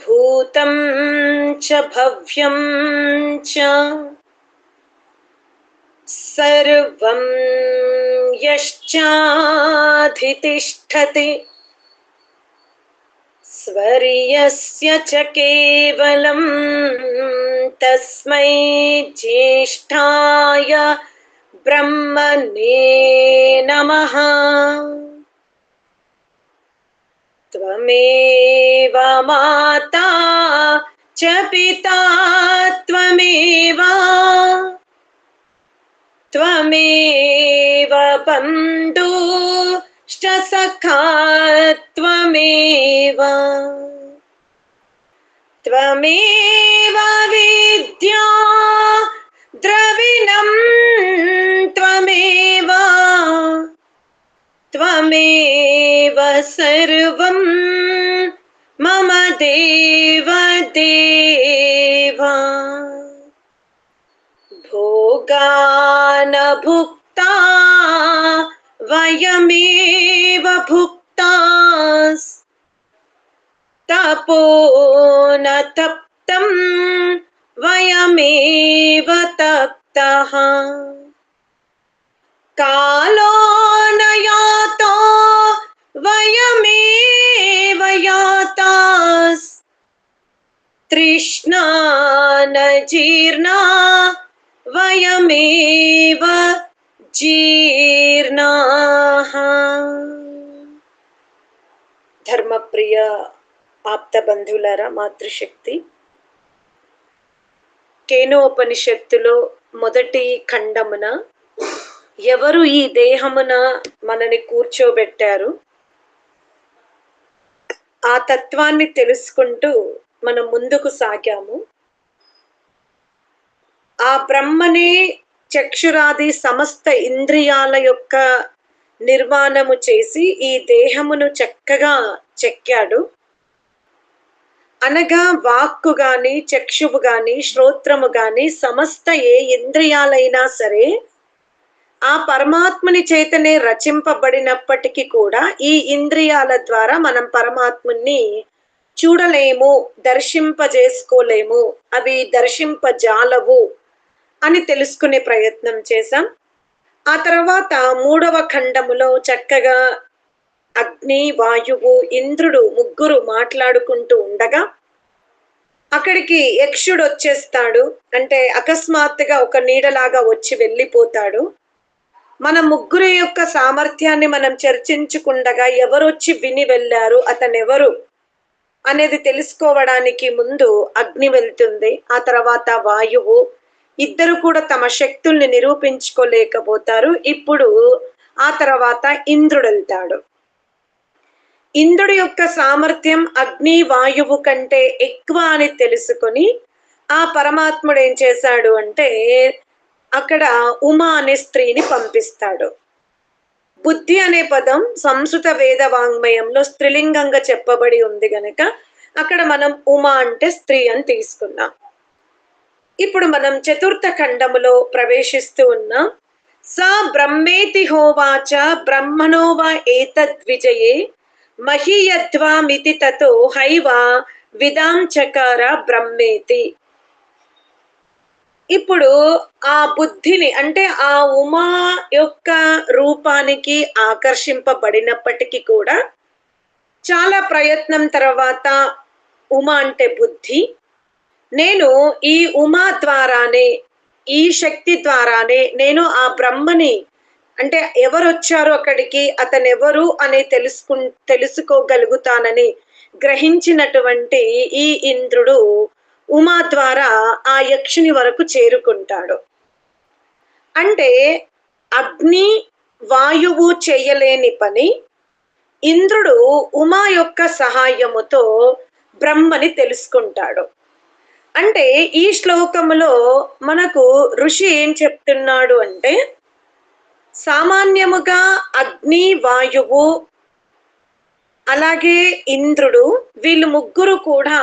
భూతం చ భవ్యం చ సర్వం యశ్చాధితిష్ఠతి స్వర్యస్య చ కేవలం తస్మై జ్యేష్ఠాయ బ్రహ్మణే నమః. త్వమేవ మాతా చ పితా త్వమేవ త్వమేవ బంధుశ్చ సఖా త్వమేవ త్వమేవ విద్యా ద్రవిణం త్వమేవ త్వమేవ సర్వం మమ దేవ దేవ. భోగాన భుక్తా వయమేవ భుక్తాస్ తపోన తప్తం వయమేవ తప్తః. కాలో న యాతో వయమేవ యాతాస్ తృష్ణా న జీర్ణా వయమేవ జీర్ణాః. ధర్మప్రియ ఆప్త బంధువులారా, మాతృశక్తి కేనోపనిషత్తులో మొదటి ఖండమున ఎవరు ఈ దేహమున మనని కూర్చోబెట్టారు, ఆ తత్వాన్ని తెలుసుకుంటూ మనం ముందుకు సాగాము. ఆ బ్రహ్మనే చక్షురాది సమస్త ఇంద్రియాల యొక్క నిర్మాణము చేసి ఈ దేహమును చక్కగా చెక్కాడు. అనగా వాక్కు గాని, చక్షువు గాని, శ్రోత్రము గాని, సమస్త ఏ ఇంద్రియాలైనా సరే ఆ పరమాత్ముని చేతనే రచింపబడినప్పటికీ కూడా ఈ ఇంద్రియాల ద్వారా మనం పరమాత్ముని చూడలేము, దర్శింపజేసుకోలేము, అవి దర్శింపజాలవు అని తెలుసుకునే ప్రయత్నం చేశాం. ఆ తర్వాత మూడవ ఖండములో చక్కగా అగ్ని, వాయువు, ఇంద్రుడు ముగ్గురు మాట్లాడుకుంటూ ఉండగా అక్కడికి యక్షుడు వచ్చేస్తాడు. అంటే అకస్మాత్తుగా ఒక నీడలాగా వచ్చి వెళ్ళిపోతాడు. మన ముగ్గురు యొక్క సామర్థ్యాన్ని మనం చర్చించుకుండగా ఎవరొచ్చి విని వెళ్ళారు, అతనెవరు అనేది తెలుసుకోవడానికి ముందు అగ్ని వెళ్తుంది. ఆ తర్వాత వాయువు, ఇద్దరు కూడా తమ శక్తుల్ని నిరూపించుకోలేకపోతారు. ఇప్పుడు ఆ తర్వాత ఇంద్రుడు వెళ్తాడు. ఇంద్రుడి యొక్క సామర్థ్యం అగ్ని, వాయువు కంటే ఎక్కువ అని తెలుసుకొని ఆ పరమాత్ముడు ఏం చేశాడు అంటే అక్కడ ఉమా అనే స్త్రీని పంపిస్తాడు. బుద్ధి అనే పదం సంస్కృత వేద వాంగ్మయంలో స్త్రీలింగంగా చెప్పబడి ఉంది గనక అక్కడ మనం ఉమా అంటే స్త్రీ అని తీసుకున్నాం. ఇప్పుడు మనం చతుర్థ ఖండములో ప్రవేశిస్తూ ఉన్నాం. సా బ్రహ్మేతి హోవాచ బ్రహ్మణో వా ఏతద్విజయే మహీయధ్వామితి తతో హైవ విదాం చకార బ్రహ్మేతి. ఇప్పుడు ఆ బుద్ధిని అంటే ఆ ఉమా యొక్క రూపానికి ఆకర్షింపబడినప్పటికీ కూడా చాలా ప్రయత్నం తర్వాత ఉమా అంటే బుద్ధి, నేను ఈ ఉమా ద్వారానే, ఈ శక్తి ద్వారానే నేను ఆ బ్రహ్మని అంటే ఎవరు వచ్చారో అక్కడికి, అతను ఎవరు అని తెలుసుకోగలుగుతానని గ్రహించినటువంటి ఈ ఇంద్రుడు ఉమా ద్వారా ఆ యక్షుని వరకు చేరుకుంటాడు. అంటే అగ్ని, వాయువు చేయలేని పని ఇంద్రుడు ఉమా యొక్క సహాయముతో బ్రహ్మని తెలుసుకుంటాడు. అంటే ఈ శ్లోకములో మనకు ఋషి ఏం చెప్తున్నాడు అంటే సామాన్యముగా అగ్ని, వాయువు అలాగే ఇంద్రుడు వీళ్ళు ముగ్గురు కూడా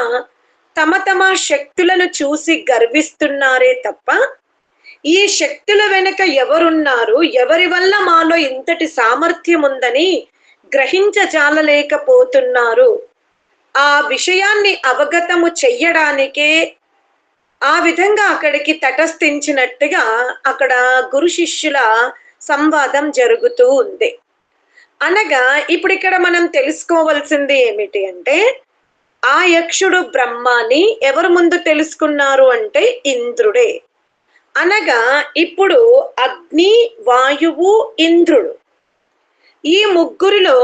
తమ తమ శక్తులను చూసి గర్విస్తున్నారే తప్ప ఈ శక్తుల వెనుక ఎవరున్నారు, ఎవరి వల్ల మాలో ఇంతటి సామర్థ్యం ఉందని గ్రహించజాలలేకపోతున్నారు ఆ విషయాన్ని అవగతము చెయ్యడానికే ఆ విధంగా అక్కడికి తటస్థించినట్టుగా అక్కడ గురు శిష్యుల సంవాదం జరుగుతూ ఉంది. అనగా ఇప్పుడిక్కడ మనం తెలుసుకోవాల్సింది ఏమిటి అంటే, ఆ యక్షుడు బ్రహ్మాని ఎవరు ముందు తెలుసుకున్నారు అంటే ఇంద్రుడే. అనగా ఇప్పుడు అగ్ని, వాయువు, ఇంద్రుడు. ఈ ముగ్గురిలో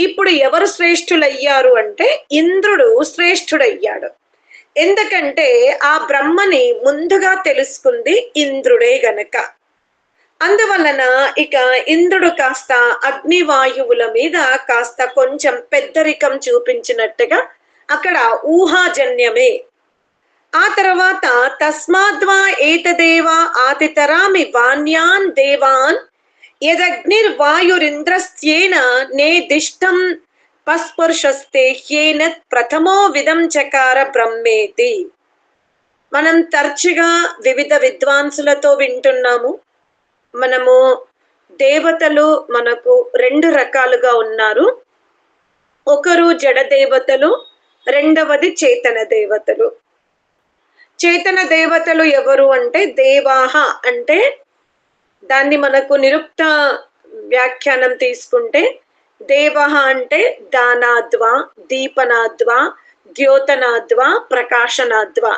ఇప్పుడు ఎవరు శ్రేష్ఠులయ్యారు అంటే ఇంద్రుడు శ్రేష్ఠుడయ్యాడు. ఎందుకంటే ఆ బ్రహ్మని ముందుగా తెలుసుకుంది ఇంద్రుడే గనక. అందువలన ఇక ఇంద్రుడు కాస్త అగ్నివాయువుల మీద కాస్త కొంచెం పెద్దరికం చూపించినట్టుగా అక్కడ ఊహాజన్యమే. ఆ తర్వాత తస్మాద్వా ఏతదేవా ఆతితరామి వాన్యాన్ దేవాన్ యదగ్నిర్వాయురింద్రస్యేన నేదిష్టం పస్పర్శస్తే హ్యేనత్ ప్రథమో విధం చకార బ్రహ్మేతి. మనం తరచుగా వివిధ విద్వాంసులతో వింటున్నాము. మనము దేవతలు మనకు 2 రకాలుగా ఉన్నారు. ఒకరు జడ దేవతలు, రెండవది చేతన దేవతలు. చేతన దేవతలు ఎవరు అంటే దేవాహ అంటే దాన్ని మనకు నిరుక్త వ్యాఖ్యానం తీసుకుంటే దేవః అంటే దానాద్వా, దీపనాద్వా, ద్యోతనాద్వా, ప్రకాశనాద్వా.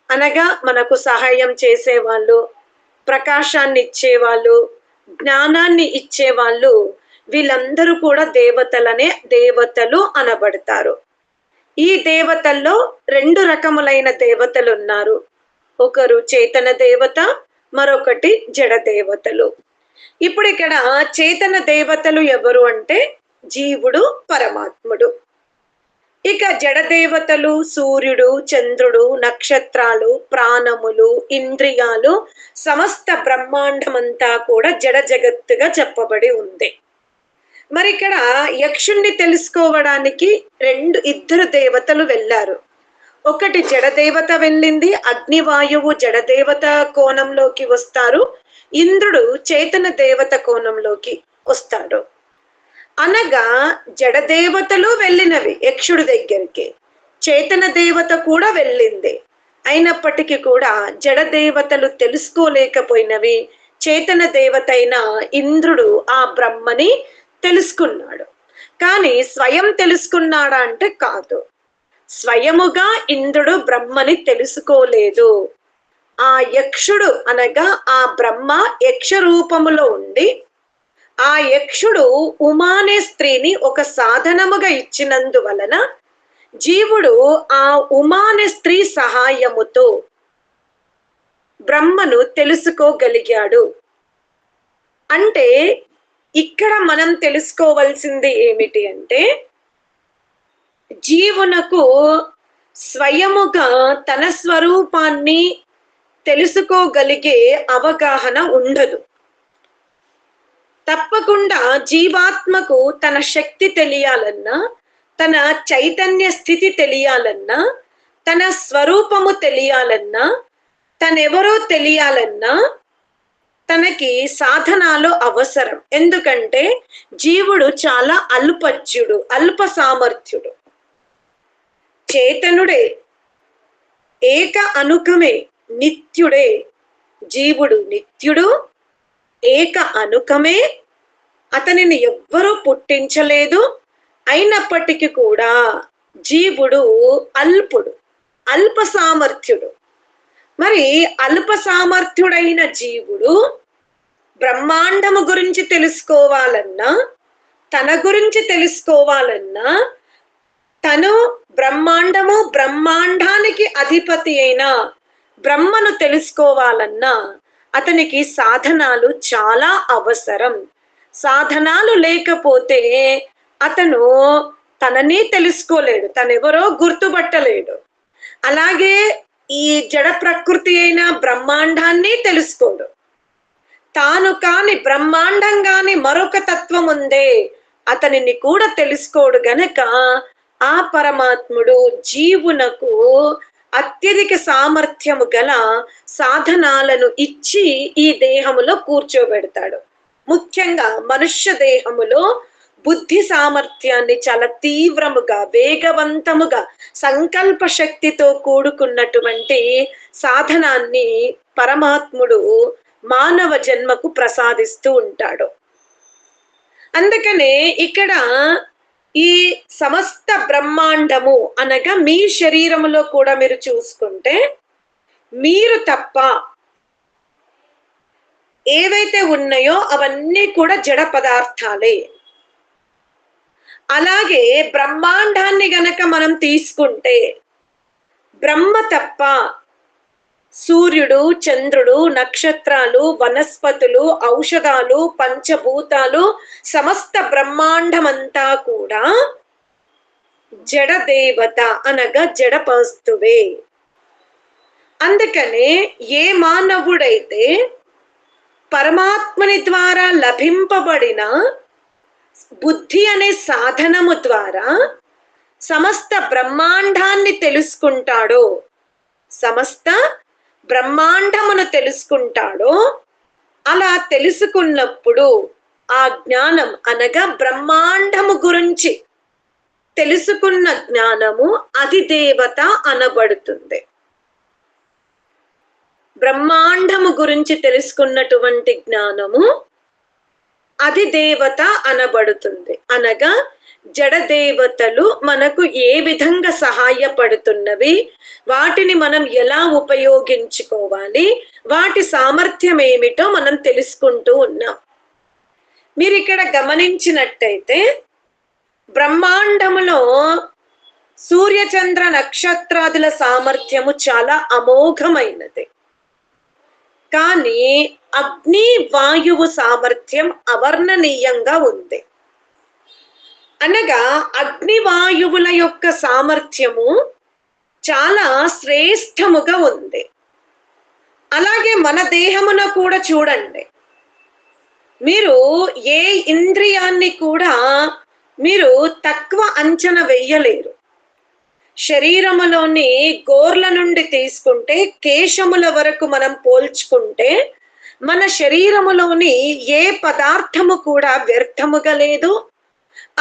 అనగా మనకు సహాయం చేసేవాళ్ళు, ప్రకాశాన్ని ఇచ్చేవాళ్ళు, జ్ఞానాన్ని ఇచ్చేవాళ్ళు, వీళ్ళందరూ కూడా దేవతలు అనబడతారు. ఈ దేవతల్లో 2 రకములైన దేవతలు ఉన్నారు. ఒకరు చేతన దేవత, మరొకటి జడ దేవతలు. ఇప్పుడు ఇక్కడ చేతన దేవతలు ఎవరు అంటే జీవుడు, పరమాత్ముడు. ఇక జడ దేవతలు సూర్యుడు, చంద్రుడు, నక్షత్రాలు, ప్రాణములు, ఇంద్రియాలు, సమస్త బ్రహ్మాండమంతా కూడా జడ జగత్తుగా చెప్పబడి ఉంది. మరి ఇక్కడ యక్షుణ్ణి తెలుసుకోవడానికి 2 దేవతలు వెళ్ళారు. ఒకటి జడదేవత వెళ్ళింది, అగ్నివాయువు జడదేవత కోణంలోకి వస్తారు, ఇంద్రుడు చేతన దేవత కోణంలోకి వస్తాడు. అనగా జడదేవతలు వెళ్ళినవి యక్షుడి దగ్గరికి, చేతన దేవత కూడా వెళ్ళింది. అయినప్పటికీ కూడా జడదేవతలు తెలుసుకోలేకపోయినవి. చేతన దేవత అయిన ఇంద్రుడు ఆ బ్రహ్మని తెలుసుకున్నాడు. కానీ స్వయం తెలుసుకున్నాడా అంటే కాదు. స్వయముగా ఇంద్రుడు బ్రహ్మని తెలుసుకోలేదు. ఆ యక్షుడు అనగా ఆ బ్రహ్మ యక్ష రూపములో ఉండి, ఆ యక్షుడు ఉమానే స్త్రీని ఒక సాధనముగా ఇచ్చినందువలన జీవుడు ఆ ఉమానే స్త్రీ సహాయముతో బ్రహ్మను తెలుసుకోగలిగాడు. అంటే ఇక్కడ మనం తెలుసుకోవాల్సింది ఏమిటి అంటే, జీవునకు స్వయముగా తన స్వరూపాన్ని తెలుసుకోగలిగే అవగాహన ఉండదు. తప్పకుండా జీవాత్మకు తన శక్తి తెలియాలన్నా, తన చైతన్య స్థితి తెలియాలన్నా, తన స్వరూపము తెలియాలన్నా, తనెవరో తెలియాలన్నా తనకి సాధనాలు అవసరం. ఎందుకంటే జీవుడు చాలా అల్పజ్యుడు, అల్ప సామర్థ్యుడు. చేతనుడే, ఏక అనుకమే, నిత్యుడే. జీవుడు నిత్యుడు, ఏక అనుకమే, అతనిని ఎవ్వరూ పుట్టించలేదు. అయినప్పటికీ కూడా జీవుడు అల్పుడు, అల్ప సామర్థ్యుడు. మరి అల్ప సామర్థ్యుడైన జీవుడు బ్రహ్మాండము గురించి తెలుసుకోవాలన్నా, తన గురించి తెలుసుకోవాలన్నా, తను బ్రహ్మాండము, బ్రహ్మాండానికి అధిపతి అయిన బ్రహ్మను తెలుసుకోవాలన్నా అతనికి సాధనాలు చాలా అవసరం. సాధనాలు లేకపోతే అతను తనని తెలుసుకోలేడు, తనెవరో గుర్తుపట్టలేడు. అలాగే ఈ జడ ప్రకృతి అయిన బ్రహ్మాండాన్ని తెలుసుకోడు. తాను కాని బ్రహ్మాండం గాని మరొక తత్వం ఉందే, అతనిని కూడా తెలుసుకోడు గనక ఆ పరమాత్ముడు జీవునకు అత్యధిక సామర్థ్యము గల సాధనాలను ఇచ్చి ఈ దేహములో కూర్చోబెడతాడు. ముఖ్యంగా మనుష్య దేహములో బుద్ధి సామర్థ్యాన్ని చాలా తీవ్రముగా, వేగవంతముగా, సంకల్ప శక్తితో కూడుకున్నటువంటి సాధనాన్ని పరమాత్ముడు మానవ జన్మకు ప్రసాదిస్తూ ఉంటాడు. అందుకనే ఇక్కడ ఈ సమస్త బ్రహ్మాండము అనగా మీ శరీరములో కూడా మీరు చూసుకుంటే, మీరు తప్ప ఏవైతే ఉన్నాయో అవన్నీ కూడా జడ పదార్థాలే. అలాగే బ్రహ్మాండాన్ని గనక మనం తీసుకుంటే, బ్రహ్మ తప్ప సూర్యుడు, చంద్రుడు, నక్షత్రాలు, వనస్పతులు, ఔషధాలు, పంచభూతాలు, సమస్త బ్రహ్మాండమంతా కూడా జడ దేవత అనగా జడ వస్తువే. అందుకనే ఏ మానవుడైతే పరమాత్మని ద్వారా లభింపబడిన బుద్ధి అనే సాధనము ద్వారా సమస్త బ్రహ్మాండాన్ని తెలుసుకుంటాడో, సమస్త బ్రహ్మాండమును తెలుసుకుంటాడో, అలా తెలుసుకున్నప్పుడు ఆ జ్ఞానం అనగా బ్రహ్మాండము గురించి తెలుసుకున్న జ్ఞానము అది దేవత అనబడుతుంది. బ్రహ్మాండము గురించి తెలుసుకున్నటువంటి జ్ఞానము అది దేవత అనబడుతుంది. అనగా జడ దేవతలు మనకు ఏ విధంగా సహాయపడుతున్నవి, వాటిని మనం ఎలా ఉపయోగించుకోవాలి, వాటి సామర్థ్యం ఏమిటో మనం తెలుసుకుంటూ ఉన్నాం. మీరు ఇక్కడ గమనించినట్టయితే బ్రహ్మాండములో సూర్యచంద్ర నక్షత్రాదుల సామర్థ్యము చాలా అమోఘమైనది. కానీ అగ్ని వాయువు సామర్థ్యం అవర్ణనీయంగా ఉంది. అనగా అగ్ని వాయువుల యొక్క సామర్థ్యము చాలా శ్రేష్టముగా ఉంది. అలాగే మన దేహమున కూడా చూడండి, మీరు ఏ ఇంద్రియాన్ని కూడా మీరు తక్కువ అంచనా వెయ్యలేరు. శరీరములోని గోర్ల నుండి తీసుకుంటే కేశముల వరకు మనం పోల్చుకుంటే మన శరీరములోని ఏ పదార్థము కూడా వ్యర్థముగా లేదు.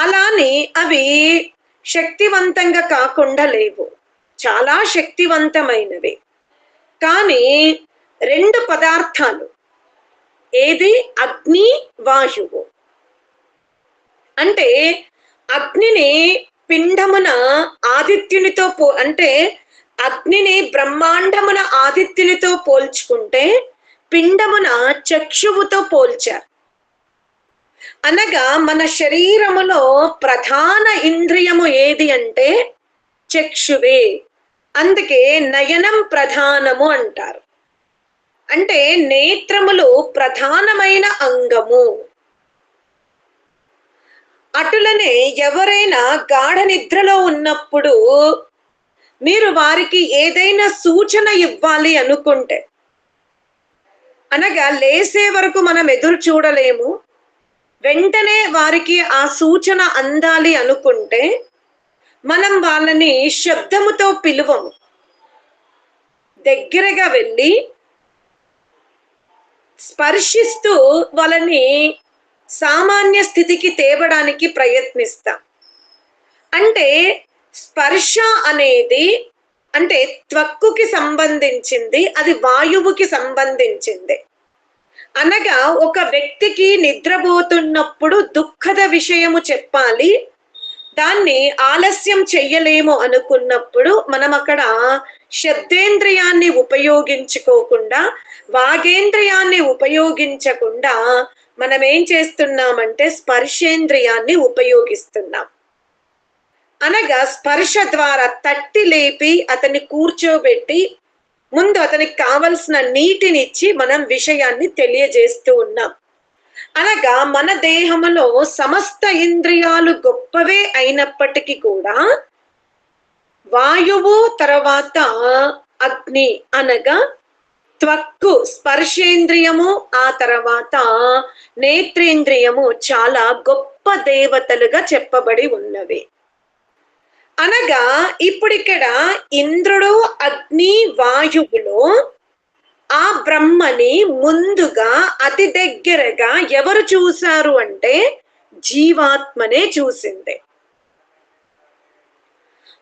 అలానే అవి శక్తివంతంగా కాకుండా లేవు, చాలా శక్తివంతమైనవి. కానీ రెండు పదార్థాలు, ఏది అగ్ని వాయువు. అంటే అగ్నిని పిండమున ఆదిత్యునితో అంటే అగ్నిని బ్రహ్మాండమున ఆదిత్యునితో పోల్చుకుంటే పిండమున చక్షువుతో పోల్చారు. అనగా మన శరీరములో ప్రధాన ఇంద్రియము ఏది అంటే చక్షువే. అందుకే నయనం ప్రధానము అంటారు. అంటే నేత్రములు ప్రధానమైన అంగము. అటులనే ఎవరైనా గాఢ నిద్రలో ఉన్నప్పుడు మీరు వారికి ఏదైనా సూచన ఇవ్వాలి అనుకుంటే, అనగా లేసే వరకు మనం ఎదురు చూడలేము, వెంటనే వారికి ఆ సూచన అందాలి అనుకుంటే మనం వాళ్ళని శబ్దముతో పిలువము. దగ్గరగా వెళ్ళి స్పర్శిస్తూ వాళ్ళని సామాన్య స్థితికి తేవడానికి ప్రయత్నిస్తాం. అంటే స్పర్శ అనేది అంటే త్వక్కుకి సంబంధించింది, అది వాయువుకి సంబంధించింది. అనగా ఒక వ్యక్తికి నిద్రపోతున్నప్పుడు దుఃఖద విషయము చెప్పాలి, దాన్ని ఆలస్యం చెయ్యలేము అనుకున్నప్పుడు మనం అక్కడ శబ్దేంద్రియాన్ని ఉపయోగించుకోకుండా, వాగేంద్రియాన్ని ఉపయోగించకుండా మనం ఏం చేస్తున్నామంటే స్పర్శేంద్రియాన్ని ఉపయోగిస్తున్నాం. అనగా స్పర్శ ద్వారా తట్టి లేపి అతన్ని కూర్చోబెట్టి ముందు అతనికి కావలసిన నీటినిచ్చి మనం విషయాన్ని తెలియజేస్తూ ఉన్నాం. అనగా మన దేహంలో సమస్త ఇంద్రియాలు గొప్పవే అయినప్పటికీ కూడా వాయువు తర్వాత అగ్ని అనగా త్వక్కు స్పర్శేంద్రియము, ఆ తర్వాత నేత్రేంద్రియము చాలా గొప్ప దేవతలుగా చెప్పబడి ఉన్నవి. అనగా ఇప్పుడు ఇక్కడ ఇంద్రుడు, అగ్ని, వాయువులో ఆ బ్రహ్మని ముందుగా అతి దగ్గరగా ఎవరు చూశారు అంటే జీవాత్మనే చూసింది.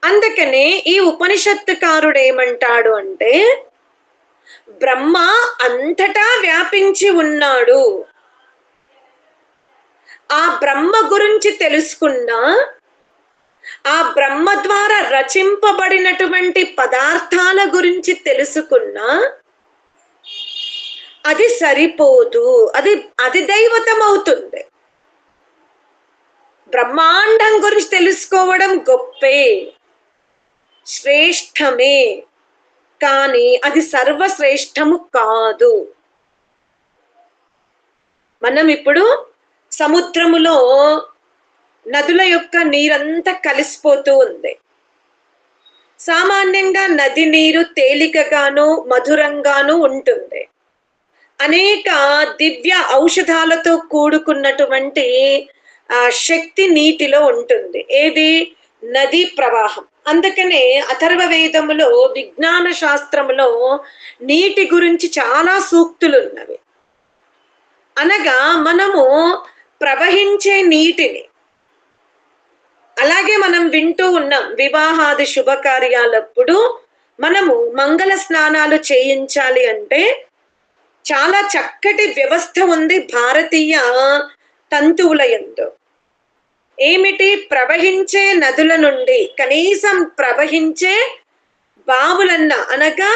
అందుకనే ఈ ఉపనిషత్తుకారుడు ఏమంటాడు అంటే, బ్రహ్మ అంతటా వ్యాపించి ఉన్నాడు. ఆ బ్రహ్మ గురించి తెలుసుకున్నా, ఆ బ్రహ్మ ద్వారా రచింపబడినటువంటి పదార్థాల గురించి తెలుసుకున్నా అది సరిపోదు. అది అధిదైవతం అవుతుంది. బ్రహ్మాండం గురించి తెలుసుకోవడం గొప్పే, శ్రేష్టమే, కానీ అది సర్వశ్రేష్టము కాదు. మనం ఇప్పుడు సముద్రములో నదుల యొక్క నీరంతా కలిసిపోతూ ఉంది. సామాన్యంగా నది నీరు తేలికగాను మధురంగాను ఉంటుంది. అనేక దివ్య ఔషధాలతో కూడుకున్నటువంటి శక్తి నీటిలో ఉంటుంది. ఏది? నదీ ప్రవాహం. అందుకనే అథర్వ వేదములో విజ్ఞాన శాస్త్రములో నీటి గురించి చాలా సూక్తులు ఉన్నవి. అనగా మనము ప్రవహించే నీటిని, అలాగే మనం వింటూ ఉన్నాం వివాహాది శుభకార్యాలప్పుడు మనము మంగళ స్నానాలు చేయించాలి అంటే చాలా చక్కటి వ్యవస్థ ఉంది భారతీయ తంతువుల యందు. ఏమిటి? ప్రవహించే నదుల నుండి, కనీసం ప్రవహించే బావులన్న అనగా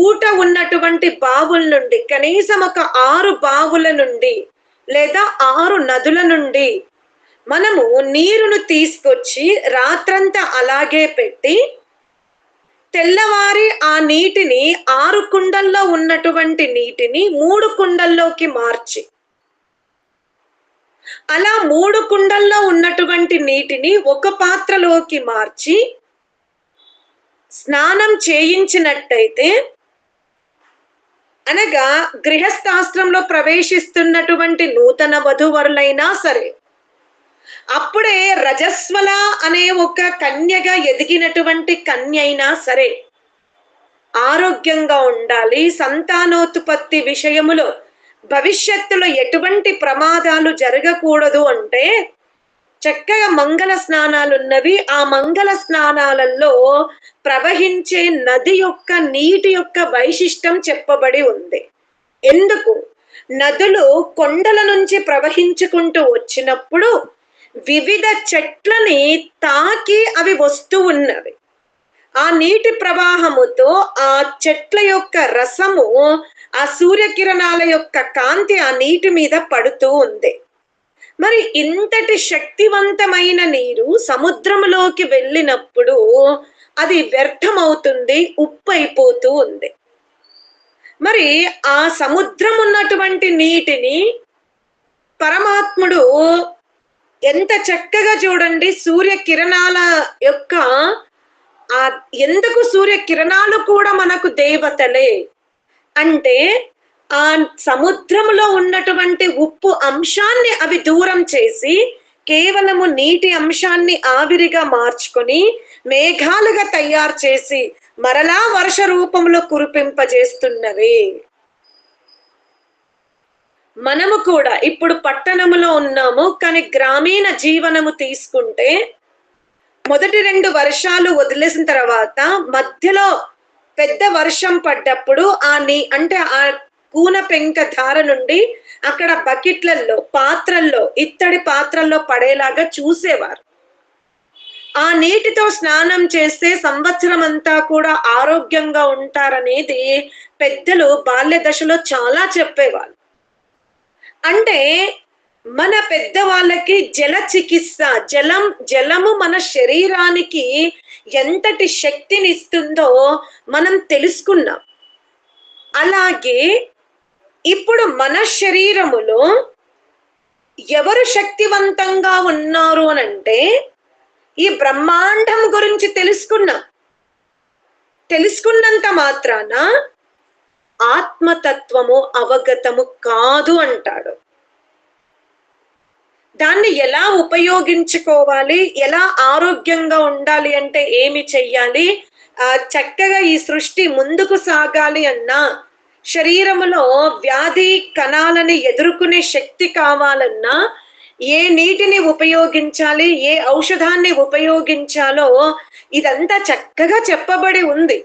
ఊట ఉన్నటువంటి బావుల నుండి, కనీసం ఒక 6 బావుల నుండి లేదా 6 నదుల నుండి మనము నీరును తీసుకొచ్చి రాత్రంతా అలాగే పెట్టి తెల్లవారి ఆ నీటిని 6 కుండల్లో ఉన్నటువంటి నీటిని 3 కుండల్లోకి మార్చి, అలా 3 కుండల్లో ఉన్నటువంటి నీటిని ఒక పాత్రలోకి మార్చి స్నానం చేయించినట్టయితే, అనగా గృహస్థాశ్రమంలో ప్రవేశిస్తున్నటువంటి నూతన వధూవరులైనా సరే, అప్పుడే రజస్వల అనే ఒక కన్యగా ఎదిగినటువంటి కన్య అయినా సరే ఆరోగ్యంగా ఉండాలి. సంతానోత్పత్తి విషయములో భవిష్యత్తులో ఎటువంటి ప్రమాదాలు జరగకూడదు అంటే చక్కగా మంగళ స్నానాలు ఉన్నవి. ఆ మంగళ స్నానాలలో ప్రవహించే నది యొక్క నీటి యొక్క వైశిష్టం చెప్పబడి ఉంది. ఎందుకు? నదులు కొండల నుంచి ప్రవహించుకుంటూ వచ్చినప్పుడు వివిధ చెట్లని తాకి అవి వస్తూ ఉన్నవి. ఆ నీటి ప్రవాహముతో ఆ చెట్ల యొక్క రసము, ఆ సూర్యకిరణాల యొక్క కాంతి ఆ నీటి మీద పడుతూ ఉంది. మరి ఇంతటి శక్తివంతమైన నీరు సముద్రంలోకి వెళ్ళినప్పుడు అది వ్యర్థమవుతుంది, ఉప్పు అయిపోతూ ఉంది. మరి ఆ సముద్రం ఉన్నటువంటి నీటిని పరమాత్ముడు ఎంత చక్కగా చూడండి, సూర్యకిరణాల యొక్క ఎందుకు సూర్యకిరణాలు కూడా మనకు దేవతలే అంటే, ఆ సముద్రంలో ఉన్నటువంటి ఉప్పు అంశాన్ని అవి దూరం చేసి కేవలము నీటి అంశాన్ని ఆవిరిగా మార్చుకొని మేఘాలుగా తయారు చేసి మరలా వర్ష రూపంలో కురిపింపజేస్తున్నవి. మనము కూడా ఇప్పుడు పట్టణములో ఉన్నాము, కానీ గ్రామీణ జీవనము తీసుకుంటే మొదటి 2 వర్షాలు వదిలేసిన తర్వాత మధ్యలో పెద్ద వర్షం పడ్డప్పుడు అంటే ఆ కూన పెంక ధార నుండి అక్కడ బకెట్లలో, పాత్రల్లో, ఇత్తడి పాత్రల్లో పడేలాగా చూసేవారు. ఆ నీటితో స్నానం చేస్తే సంవత్సరం అంతా కూడా ఆరోగ్యంగా ఉంటారనేది పెద్దలు బాల్య దశలో చాలా చెప్పేవాళ్ళు. అంటే మన పెద్దవాళ్ళకి జల చికిత్స, జలము మన శరీరానికి ఎంతటి శక్తిని ఇస్తుందో మనం తెలుసుకున్నాం. అలాగే ఇప్పుడు మన శరీరములో ఎవరు శక్తివంతంగా ఉన్నారు అనంటే ఈ బ్రహ్మాండం గురించి తెలుసుకున్నంత మాత్రాన ఆత్మతత్వము అవగతము కాదు అంటాడు. దాన్ని ఎలా ఉపయోగించుకోవాలి, ఎలా ఆరోగ్యంగా ఉండాలి అంటే ఏమి చెయ్యాలి, చక్కగా ఈ సృష్టి ముందుకు సాగాలి అన్నా, శరీరములో వ్యాధి కణాలని ఎదుర్కొనే శక్తి కావాలన్నా ఏ నీటిని ఉపయోగించాలి, ఏ ఔషధాన్ని ఉపయోగించాలో ఇదంతా చక్కగా చెప్పబడి ఉంది.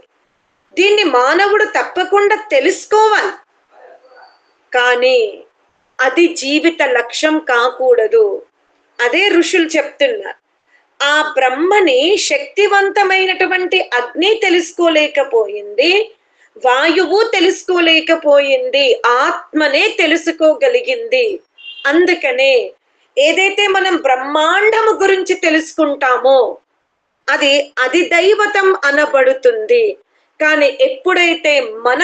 దీన్ని మానవుడు తప్పకుండా తెలుసుకోవాలి. కానీ అది జీవిత లక్ష్యం కాకూడదు. అదే ఋషులు చెప్తున్నారు. ఆ బ్రహ్మని శక్తివంతమైనటువంటి అగ్ని తెలుసుకోలేకపోయింది, వాయువు తెలుసుకోలేకపోయింది, ఆత్మనే తెలుసుకోగలిగింది. అందుకనే ఏదైతే మనం బ్రహ్మాండము గురించి తెలుసుకుంటామో అది అధిదైవతం అనబడుతుంది. కానీ ఎప్పుడైతే మన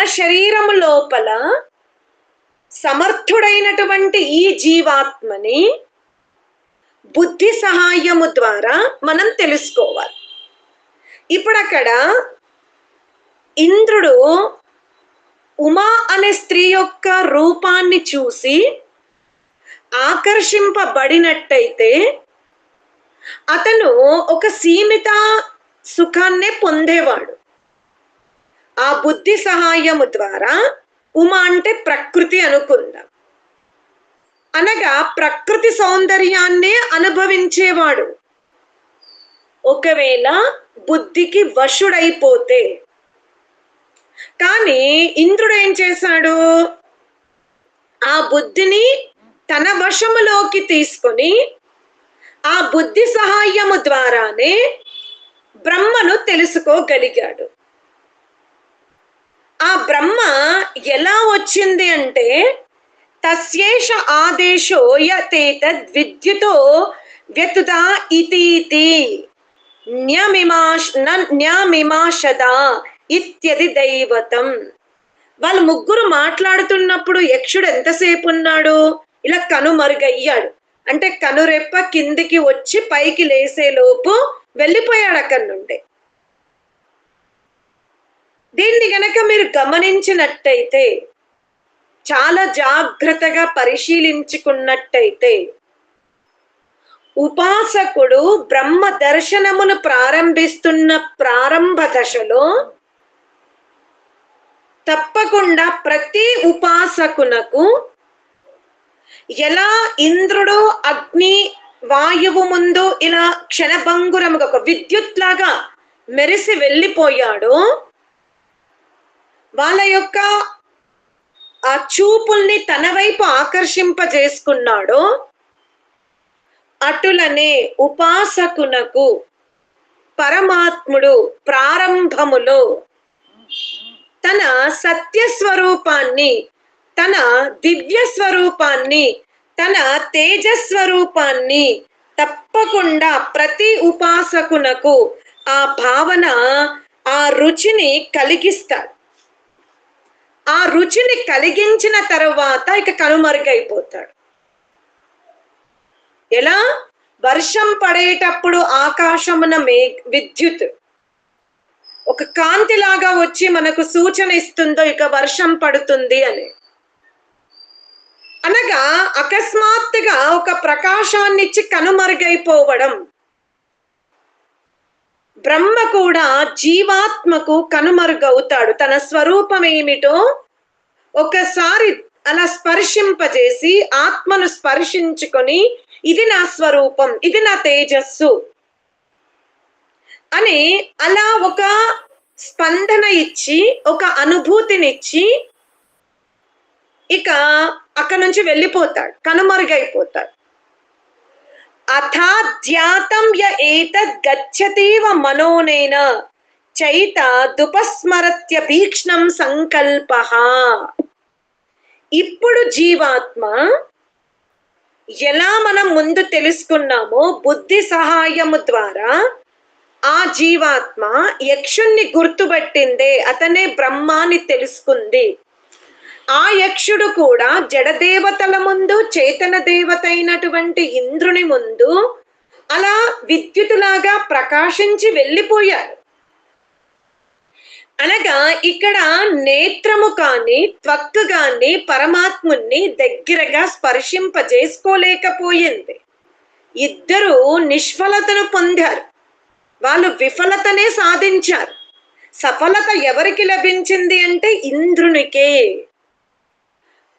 శరీరము లోపల సమర్థుడైనటువంటి ఈ జీవాత్మని బుద్ధి సహాయము ద్వారా మనం తెలుసుకోవాలి. ఇప్పుడు అక్కడ ఇంద్రుడు ఉమా అనే స్త్రీ యొక్క రూపాన్ని చూసి ఆకర్షింపబడినట్టయితే అతను ఒక సీమిత సుఖాన్నే పొందేవాడు. ఆ బుద్ధి సహాయము ద్వారా ఉమా అంటే ప్రకృతి అనుకుందాం, అనగా ప్రకృతి సౌందర్యాన్నే అనుభవించేవాడు. ఒకవేళ బుద్ధికి వశుడైపోతే, కానీ ఇంద్రుడు ఏం చేశాడు, ఆ బుద్ధిని తన వశములోకి తీసుకొని ఆ బుద్ధి సహాయము ద్వారానే బ్రహ్మను తెలుసుకోగలిగాడు. ఆ బ్రహ్మ ఎలా వచ్చింది అంటే తస్యేష ఆదేశో యతేతద్ విద్యుతో వ్యతుదా ఇతీతి న్యమిమాషద ఇత్యది దైవతం. వాళ్ళు ముగ్గురు మాట్లాడుతున్నప్పుడు యక్షుడు ఎంతసేపు ఉన్నాడు, ఇలా కనుమరుగయ్యాడు. అంటే కనురెప్ప కిందికి వచ్చి పైకి లేసేలోపు వెళ్ళిపోయాడు అక్కడి నుండి. దీన్ని గనక మీరు గమనించినట్టయితే, చాలా జాగ్రత్తగా పరిశీలించుకున్నట్టయితే, ఉపాసకుడు బ్రహ్మ దర్శనమును ప్రారంభిస్తున్న ప్రారంభ దశలో తప్పకుండా ప్రతి ఉపాసకునకు ఎలా ఇంద్రుడు అగ్ని వాయువు ముందు ఇలా క్షణభంగురముగా ఒక విద్యుత్ లాగా మెరిసి వెళ్ళిపోయాడో, వాళ్ళ యొక్క ఆ చూపుల్ని తన వైపు ఆకర్షింపజేసుకున్నాడో, అటులనే ఉపాసకునకు పరమాత్ముడు ప్రారంభములో తన సత్య స్వరూపాన్ని, తన దివ్య స్వరూపాన్ని, తన తేజస్వరూపాన్ని తప్పకుండా ప్రతి ఉపాసకునకు ఆ భావన, ఆ రుచిని కలిగిస్తాడు. ఆ రుచిని కలిగించిన తరువాత ఇక కనుమరుగైపోతాడు. ఎలా వర్షం పడేటప్పుడు ఆకాశమున విద్యుత్ ఒక కాంతిలాగా వచ్చి మనకు సూచన ఇస్తుందో ఇక వర్షం పడుతుంది అని, అనగా అకస్మాత్తుగా ఒక ప్రకాశాన్నిచ్చి కనుమరుగైపోవడం. బ్రహ్మ కూడా జీవాత్మకు కనుమరుగవుతాడు. తన స్వరూపం ఏమిటో ఒకసారి అలా స్పర్శింపజేసి ఆత్మను స్పర్శించుకొని, ఇది నా స్వరూపం, ఇది నా తేజస్సు అని అలా ఒక స్పందన ఇచ్చి, ఒక అనుభూతినిచ్చి ఇక అక్కడి నుంచి వెళ్ళిపోతాడు, కనుమరుగైపోతాడు. అథాధ్యాతం య ఏతద్ గచ్చతీవ మనోనేన చైత దుపస్మరత్య భీక్ష్ణం సంకల్పః. ఇప్పుడు జీవాత్మ ఎలా మనం ముందు తెలుసుకున్నామో బుద్ధి సహాయము ద్వారా ఆ జీవాత్మ యక్షుణ్ణి గుర్తుపట్టిందే, అతనే బ్రహ్మాన్ని తెలుసుకుంది. ఆ యక్షుడు కూడా జడదేవతల ముందు, చేతన దేవత అయినటువంటి ఇంద్రుని ముందు అలా విద్యుత్తులాగా ప్రకాశించి వెళ్ళిపోయారు. అనగా ఇక్కడ నేత్రము కానీ త్వక్కు కానీ పరమాత్ముని దగ్గరగా స్పర్శింపజేసుకోలేకపోయింది. ఇద్దరు నిష్ఫలతను పొందారు, వాళ్ళు విఫలతనే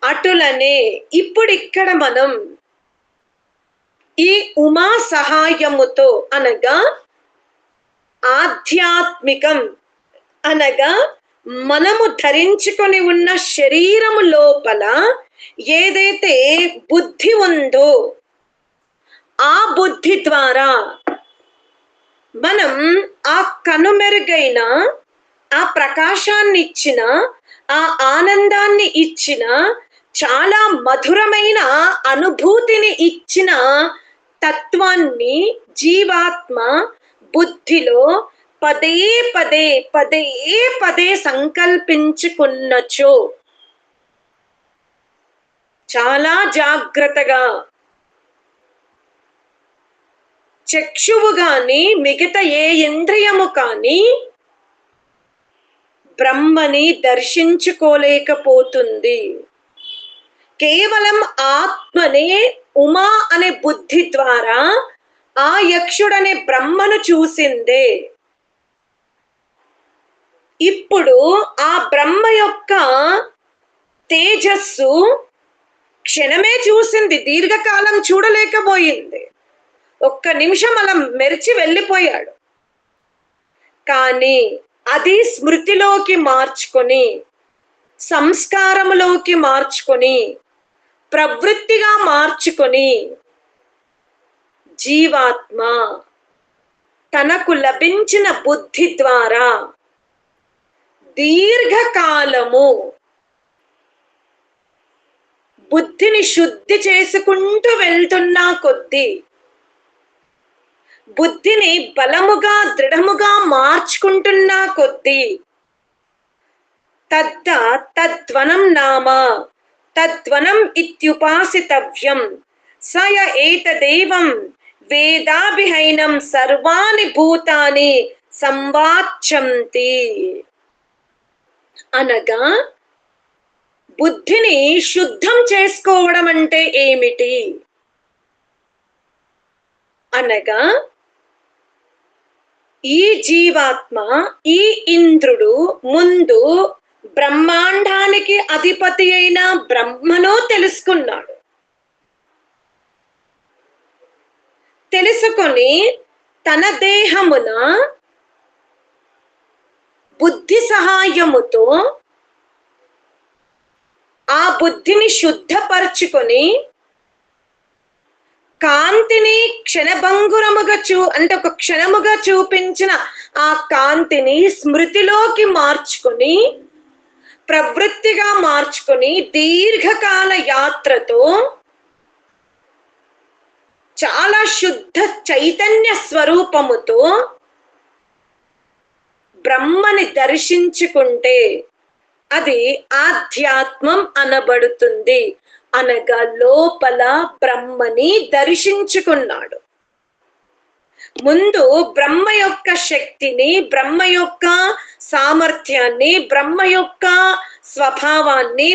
అటులనే ఇప్పుడు ఇక్కడ మనం ఈ ఉమా సహాయముతో అనగా ఆధ్యాత్మికం అనగా మనము ధరించుకొని ఉన్న శరీరము లోపల ఏదైతే బుద్ధి ఉందో ఆ బుద్ధి ద్వారా మనం ఆ కనుమెరుగైన ఆ ప్రకాశాన్ని ఇచ్చిన ఆ ఆనందాన్ని ఇచ్చిన చాలా మధురమైన అనుభూతిని ఇచ్చిన తత్వాన్ని జీవాత్మ బుద్ధిలో పదే పదే పదే పదే సంకల్పించుకున్నచో చాలా జాగ్రత్తగా చక్షువు గాని మిగతా ఏ ఇంద్రియము కానీ బ్రహ్మని దర్శించుకోలేకపోతుంది. కేవలం ఆత్మనే ఉమా అనే బుద్ధి ద్వారా ఆ యక్షుడనే బ్రహ్మను చూసిందే. ఇప్పుడు ఆ బ్రహ్మ యొక్క తేజస్సు క్షణమే చూసింది, దీర్ఘకాలం చూడలేకపోయింది. ఒక్క నిమిషం అలా మెరిచి వెళ్ళిపోయాడు. కానీ అది స్మృతిలోకి మార్చుకొని సంస్కారములోకి మార్చుకొని ప్రవృత్తిగా మార్చుకొని జీవాత్మ తనకు లభించిన బుద్ధి ద్వారా దీర్ఘకాలము బుద్ధిని శుద్ధి చేసుకుంటూ వెళ్తున్నా కొద్దీ బుద్ధిని బలముగా దృఢముగా మార్చుకుంటున్నా కొద్దీ తద్వనం నామ తద్వనం ఇత్యుపాసితవ్యం సయ ఏతదేవం వేదాభిహైనం సర్వాణి భూతాని సంవాచ్యంతి. అనగా బుద్ధిని శుద్ధం చేసుకోవడం అంటే ఏమిటి అనగా ఈ జీవాత్మ ఈ ఇంద్రుడు ముందు బ్రహ్మాండానికి అధిపతి అయిన బ్రహ్మను తెలుసుకున్నాడు. తెలుసుకొని తన దేహమున బుద్ధి సహాయముతో ఆ బుద్ధిని శుద్ధపరచుకొని కాంతిని క్షణభంగురముగా అంటే ఒక క్షణముగా చూపించిన ఆ కాంతిని స్మృతిలోకి మార్చుకొని ప్రవృత్తిగా మార్చుకొని దీర్ఘకాల యాత్రతో చాలా శుద్ధ చైతన్య స్వరూపముతో బ్రహ్మని దర్శించుకుంటే అది ఆధ్యాత్మం అనబడుతుంది. అనగా లోపల బ్రహ్మని దర్శించుకున్నాడు. ముందు బ్రహ్మ యొక్క శక్తిని, బ్రహ్మ యొక్క సామర్థ్యాన్ని, బ్రహ్మ యొక్క స్వభావాన్ని,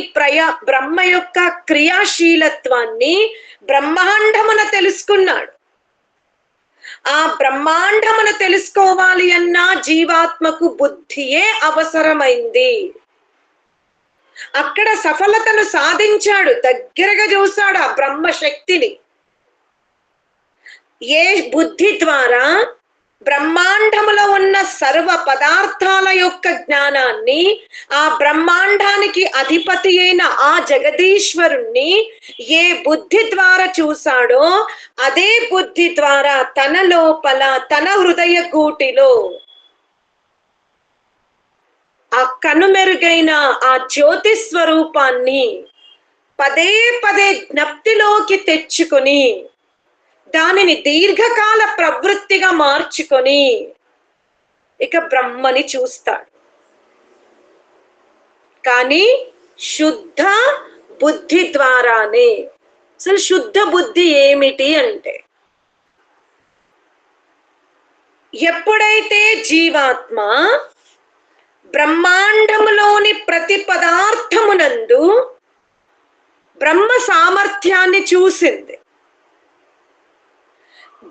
బ్రహ్మ యొక్క క్రియాశీలత్వాన్ని బ్రహ్మాండమున తెలుసుకున్నాడు. ఆ బ్రహ్మాండమును తెలుసుకోవాలి అన్నా జీవాత్మకు బుద్ధియే అవసరమైంది. అక్కడ సఫలతను సాధించాడు, దగ్గరగా చూశాడు ఆ బ్రహ్మ శక్తిని. ఏ బుద్ధి ద్వారా బ్రహ్మాండములో ఉన్న సర్వ పదార్థాల యొక్క జ్ఞానాన్ని, ఆ బ్రహ్మాండానికి అధిపతి అయిన ఆ జగదీశ్వరుణ్ణి ఏ బుద్ధి ద్వారా చూశాడో అదే బుద్ధి ద్వారా తన లోపల తన హృదయ గూటిలో ఆ కనుమెరుగైన ఆ జ్యోతి స్వరూపాన్ని పదే పదే జ్ఞప్తిలోకి తెచ్చుకొని దానిని దీర్ఘకాల ప్రవృత్తిగా మార్చుకొని ఇక బ్రహ్మని చూస్తాడు. కానీ శుద్ధ బుద్ధి ద్వారానే. అసలు శుద్ధ బుద్ధి ఏమిటి అంటే, ఎప్పుడైతే జీవాత్మ బ్రహ్మాండములోని ప్రతి పదార్థమునందు బ్రహ్మ సామర్థ్యాన్ని చూసింది,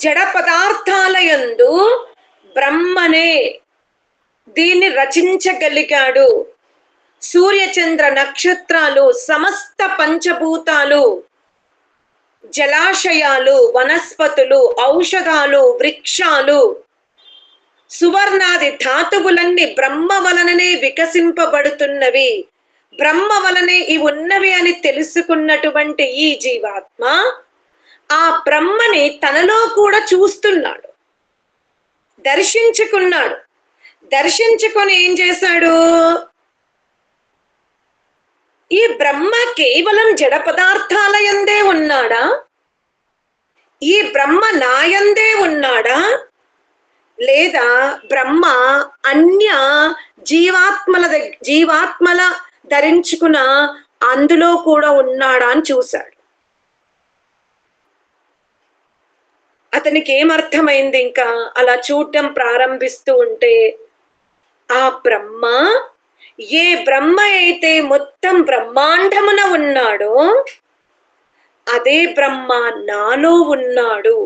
జడ పదార్థాల యందు బ్రహ్మనే దీన్ని రచించగలిగాడు, సూర్యచంద్ర నక్షత్రాలు, సమస్త పంచభూతాలు, జలాశయాలు, వనస్పతులు, ఔషధాలు, వృక్షాలు, సువర్ణాది ధాతువులన్నీ బ్రహ్మ వలననే వికసింపబడుతున్నవి, బ్రహ్మ వలనే ఇవి ఉన్నవి అని తెలుసుకున్నటువంటి ఈ జీవాత్మ ఆ బ్రహ్మని తనలో కూడా చూస్తున్నాడు, దర్శించుకున్నాడు. దర్శించుకొని ఏం చేశాడు? ఈ బ్రహ్మ కేవలం జడ పదార్థాల యందే ఉన్నాడా? ఈ బ్రహ్మ నాయందే ఉన్నాడా? లేదా బ్రహ్మ అన్య జీవాత్మల ధరించుకున్న అందులో కూడా ఉన్నాడా అని చూశాడు. అతనికి ఏమర్థమైంది? ఇంకా అలా చూడటం ప్రారంభిస్తూ ఉంటే ఆ బ్రహ్మ, ఏ బ్రహ్మ అయితే మొత్తం బ్రహ్మాండమున ఉన్నాడో అదే బ్రహ్మ నాలో ఉన్నాడు.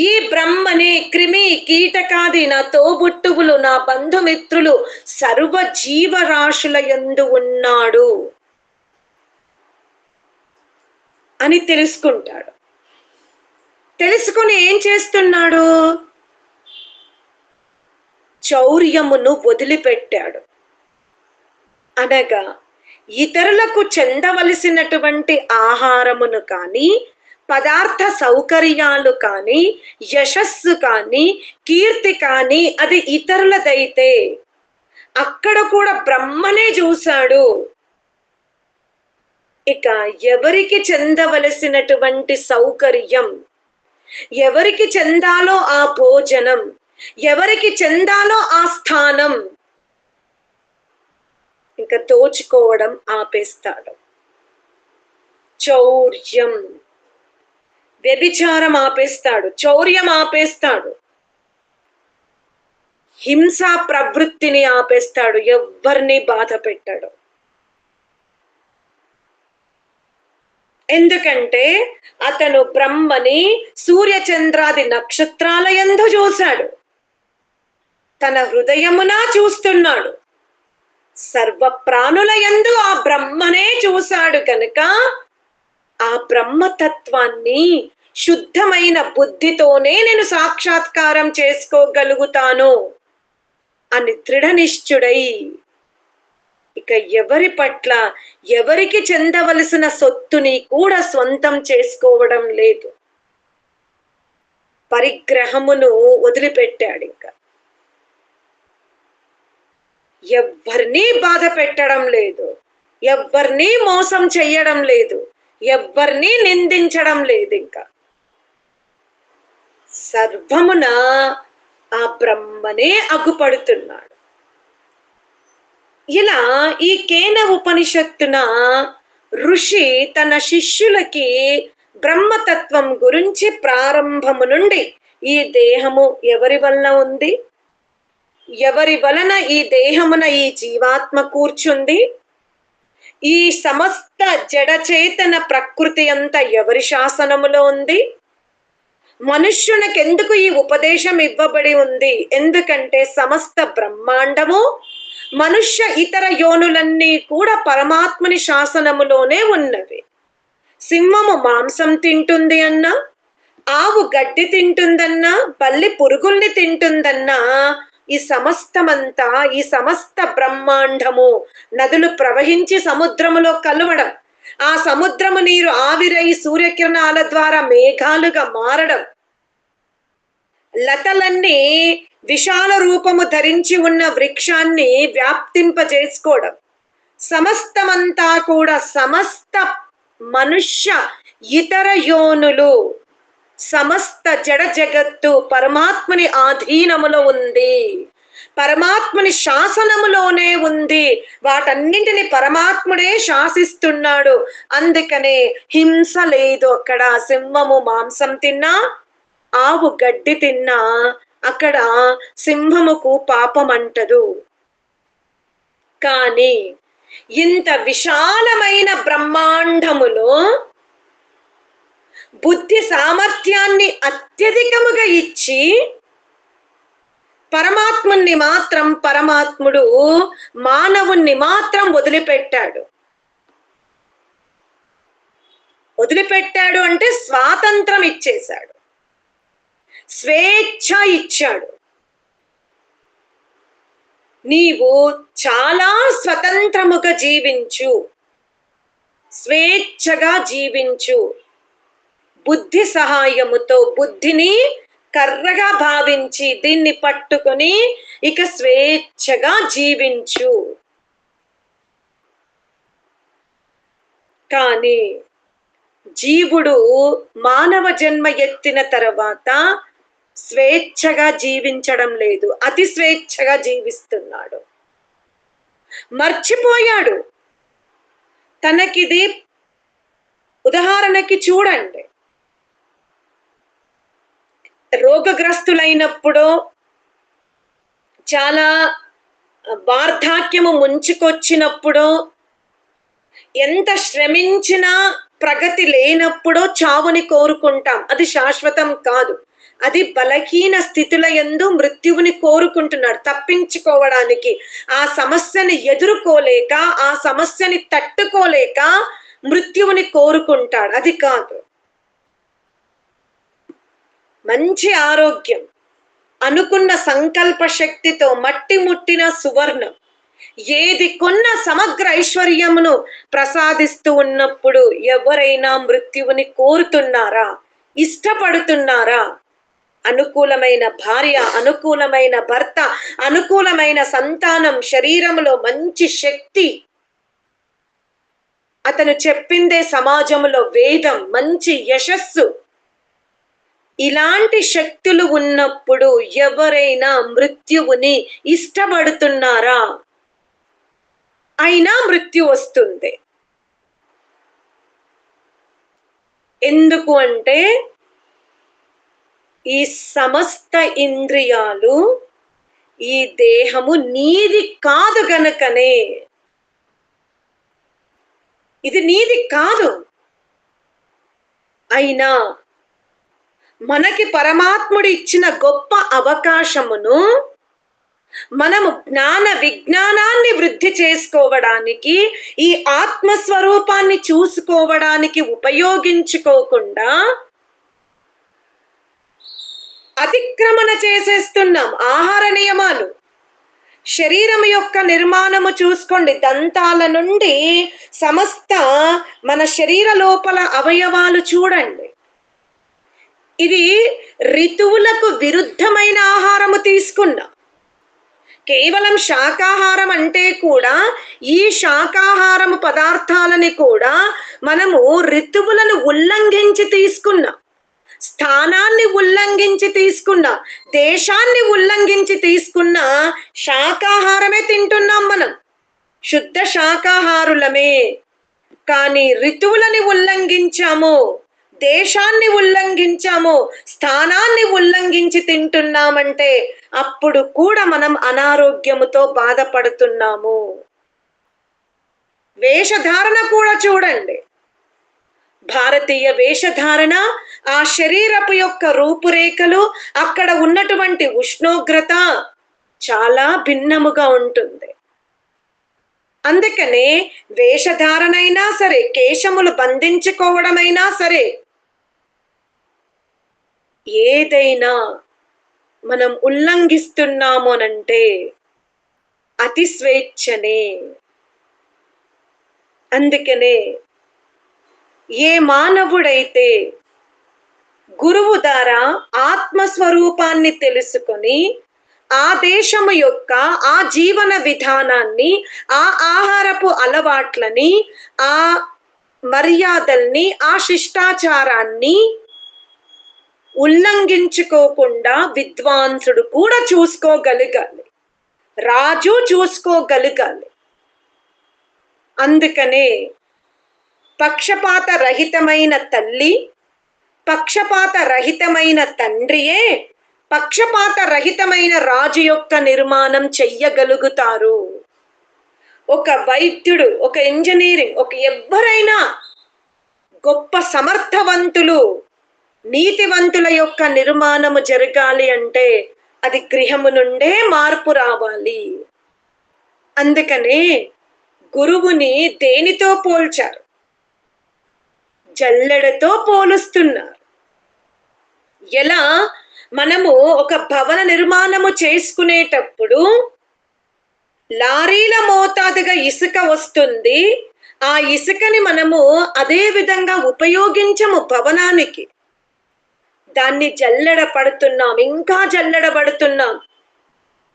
ఈ బ్రహ్మనే క్రిమి కీటకాది నా తోబుట్టువులు, నా బంధుమిత్రులు, సర్వ జీవరాశుల యందు ఉన్నాడు అని తెలుసుకుంటాడు. తెలుసుకుని ఏం చేస్తున్నాడు? చౌర్యమును వదిలిపెట్టాడు. అనగా ఇతరులకు చెందవలసినటువంటి ఆహారమును కానీ, పదార్థ సౌకర్యాలు కానీ, యశస్సు కానీ, కీర్తి కానీ అది ఇతరులదైతే అక్కడ కూడా బ్రహ్మనే చూశాడు. ఇక ఎవరికి చెందవలసినటువంటి సౌకర్యం, ఎవరికి చెందాలో ఆ భోజనం, ఎవరికి చెందాలో ఆ స్థానం, ఇంకా దోచుకోవడం ఆపేస్తాడు. చౌర్యం, వ్యభిచారం ఆపేస్తాడు, చౌర్యం ఆపేస్తాడు, హింసా ప్రవృత్తిని ఆపేస్తాడు, ఎవ్వరిని బాధ పెట్టాడు. ఎందుకంటే అతను బ్రహ్మని సూర్యచంద్రాది నక్షత్రాల యందు చూశాడు, తన హృదయమున చూస్తున్నాడు, సర్వ ప్రాణుల యందు ఆ బ్రహ్మనే చూశాడు. కనుక ఆ బ్రహ్మతత్వాన్ని శుద్ధమైన బుద్ధితోనే నేను సాక్షాత్కారం చేసుకోగలుగుతాను అని దృఢనిశ్చుడై ఇక ఎవరి పట్ల ఎవరికి చెందవలసిన సొత్తుని కూడా స్వంతం చేసుకోవడం లేదు. పరిగ్రహమును వదిలిపెట్టాడు. ఇంకా ఎవ్వరినీ బాధ పెట్టడం లేదు, ఎవ్వరినీ మోసం చెయ్యడం లేదు, ఎవ్వరినీ నిందించడం లేదు. ఇంకా సర్వమున ఆ బ్రహ్మనే అగుపడుతున్నాడు. ఇలా ఈ కేన ఉపనిషత్తున ఋషి తన శిష్యులకి బ్రహ్మతత్వం గురించి ప్రారంభము నుండి ఈ దేహము ఎవరి వలన ఉంది, ఎవరి వలన ఈ దేహమున ఈ జీవాత్మ కూర్చుంది, ఈ సమస్త జడచేతన ప్రకృతి అంతా ఎవరి శాసనములో ఉంది, మనుష్యునికి ఎందుకు ఈ ఉపదేశం ఇవ్వబడి ఉంది, ఎందుకంటే సమస్త బ్రహ్మాండము, మనుష్య ఇతర యోనులన్నీ కూడా పరమాత్మని శాసనములోనే ఉన్నవి. సింహము మాంసం తింటుంది అన్నా, ఆవు గడ్డి తింటుందన్నా, బల్లి పురుగుల్ని తింటుందన్నా, ఈ సమస్తమంతా, ఈ సమస్త బ్రహ్మాండము నదులు ప్రవహించి సముద్రములో కలవడం, ఆ సముద్రము నీరు ఆవిరై సూర్యకిరణాల ద్వారా మేఘాలుగా మారడం, లతలన్నీ విశాల రూపము ధరించి ఉన్న వృక్షాన్ని వ్యాప్తింపజేసుకోవడం, సమస్తమంతా కూడా సమస్త మనుష్య ఇతర యోనులు, సమస్త జడ జగత్తు పరమాత్మని ఆధీనములో ఉంది, పరమాత్మని శాసనములోనే ఉంది, వాటన్నింటిని పరమాత్ముడే శాసిస్తున్నాడు. అందుకనే హింస లేదు. అక్కడ సింహము మాంసం తిన్నా, ఆవు గడ్డి తిన్నా అక్కడ సింహముకు పాపం అంటదు. కానీ ఇంత విశాలమైన బ్రహ్మాండములో బుద్ధి సామర్థ్యాన్ని అత్యధికముగా ఇచ్చి పరమాత్ముణ్ణి మాత్రం పరమాత్ముడు మానవుణ్ణి మాత్రం వదిలిపెట్టాడు. వదిలిపెట్టాడు అంటే స్వాతంత్రం ఇచ్చేశాడు, స్వేచ్ఛ ఇచ్చాడు. నీవు చాలా స్వతంత్రముగా జీవించు, స్వేచ్ఛగా జీవించు. బుద్ధి సహాయముతో, బుద్ధిని కర్రగా భావించి దీన్ని పట్టుకొని ఇక స్వేచ్ఛగా జీవించు. కానీ జీవుడు మానవ జన్మ ఎత్తిన తర్వాత స్వేచ్ఛగా జీవించడం లేదు, అతి స్వేచ్ఛగా జీవిస్తున్నాడు. మర్చిపోయాడు. తనకిది ఉదాహరణకి చూడండి, రోగగ్రస్తులైనప్పుడు, చాలా వార్ధాక్యము ముంచుకొచ్చినప్పుడు, ఎంత శ్రమించినా ప్రగతి లేనప్పుడు చావుని కోరుకుంటాం. అది శాశ్వతం కాదు. అది బలహీన స్థితుల యందు మృత్యువుని కోరుకుంటున్నాడు తప్పించుకోవడానికి. ఆ సమస్యని ఎదుర్కోలేక, ఆ సమస్యని తట్టుకోలేక మృత్యువుని కోరుకుంటాడు. అది కాదు. మంచి ఆరోగ్యం, అనుకున్న సంకల్ప శక్తితో మట్టి ముట్టిన సువర్ణం, ఏది కొన్న సమగ్ర ఐశ్వర్యమును ప్రసాదిస్తూ ఉన్నప్పుడు ఎవరైనా మృత్యువుని కోరుతున్నారా? ఇష్టపడుతున్నారా? అనుకూలమైన భార్య, అనుకూలమైన భర్త, అనుకూలమైన సంతానం, శరీరములో మంచి శక్తి, అతను చెప్పిందే సమాజంలో వేదం, మంచి యశస్సు, ఇలాంటి శక్తులు ఉన్నప్పుడు ఎవరైనా మృత్యువుని ఇష్టపడుతున్నారా? అయినా మృత్యు వస్తుంది. ఎందుకు అంటే ఈ సమస్త ఇంద్రియాలు, ఈ దేహము నీది కాదు గనుకనే. ఇది నీది కాదు. అయినా మనకి పరమాత్ముడు ఇచ్చిన గొప్ప అవకాశమును మనము జ్ఞాన విజ్ఞానాన్ని వృద్ధి చేసుకోవడానికి, ఈ ఆత్మస్వరూపాన్ని చూసుకోవడానికి ఉపయోగించుకోకుండా అతిక్రమణ చేసేస్తున్నాం. ఆహార నియమాలు, శరీరం యొక్క నిర్మాణము చూసుకోండి, దంతాల నుండి సమస్త మన శరీర లోపల అవయవాలు చూడండి. ఇది ఋతువులకు విరుద్ధమైన ఆహారము తీసుకున్నాం. కేవలం శాకాహారం అంటే కూడా, ఈ శాకాహారము పదార్థాలని కూడా మనము ఋతువులను ఉల్లంఘించి తీసుకున్నాం, స్థానాన్ని ఉల్లంఘించి తీసుకున్నా, దేశాన్ని ఉల్లంఘించి తీసుకున్న శాకాహారమే తింటున్నాం మనం. శుద్ధ శాకాహారులమే. కానీ ఋతువులని ఉల్లంఘించాము, దేశాన్ని ఉల్లంఘించాము, స్థానాన్ని ఉల్లంఘించి తింటున్నామంటే అప్పుడు కూడా మనం అనారోగ్యముతో బాధపడుతున్నాము. వేషధారణ కూడా చూడండి. భారతీయ వేషధారణ, ఆ శరీరపు యొక్క రూపురేఖలు, అక్కడ ఉన్నటువంటి ఉష్ణోగ్రత చాలా భిన్నముగా ఉంటుంది. అందుకనే వేషధారణైనా సరే, కేశములు బంధించుకోవడమైనా సరే, ఏదైనా మనం ఉల్లంఘిస్తున్నాము అనంటే అతి స్వేచ్ఛనే. అందుకనే ఏ మానవుడైతే గురువు ద్వారా ఆత్మస్వరూపాన్ని తెలుసుకొని ఆ దేశము యొక్క ఆ జీవన విధానాన్ని, ఆ ఆహారపు అలవాట్లని, ఆ మర్యాదల్ని, ఆ శిష్టాచారాన్ని ఉల్లంఘించుకోకుండా విద్వాంసుడు కూడా చూసుకోగలగాలి, రాజు చూసుకోగలగాలి. అందుకనే పక్షపాత రహితమైన తల్లి, పక్షపాత రహితమైన తండ్రియే పక్షపాత రహితమైన రాజు యొక్క నిర్మాణం చెయ్యగలుగుతారు. ఒక వైద్యుడు, ఒక ఇంజనీరింగ్, ఒక ఎవ్వరైనా గొప్ప సమర్థవంతులు, నీతివంతుల యొక్క నిర్మాణము జరగాలి అంటే అది గృహము నుండే మార్పు రావాలి. అందుకనే గురువుని దేనితో పోల్చారు? జల్లెడతో పోలుస్తున్నారు. ఎలా మనము ఒక భవన నిర్మాణము చేసుకునేటప్పుడు లారీల మోతాదుగా ఇసుక వస్తుంది. ఆ ఇసుకని మనము అదే విధంగా ఉపయోగించము భవనానికి. దాన్ని జల్లెడ పడుతున్నాం, ఇంకా జల్లెడ పడుతున్నాం.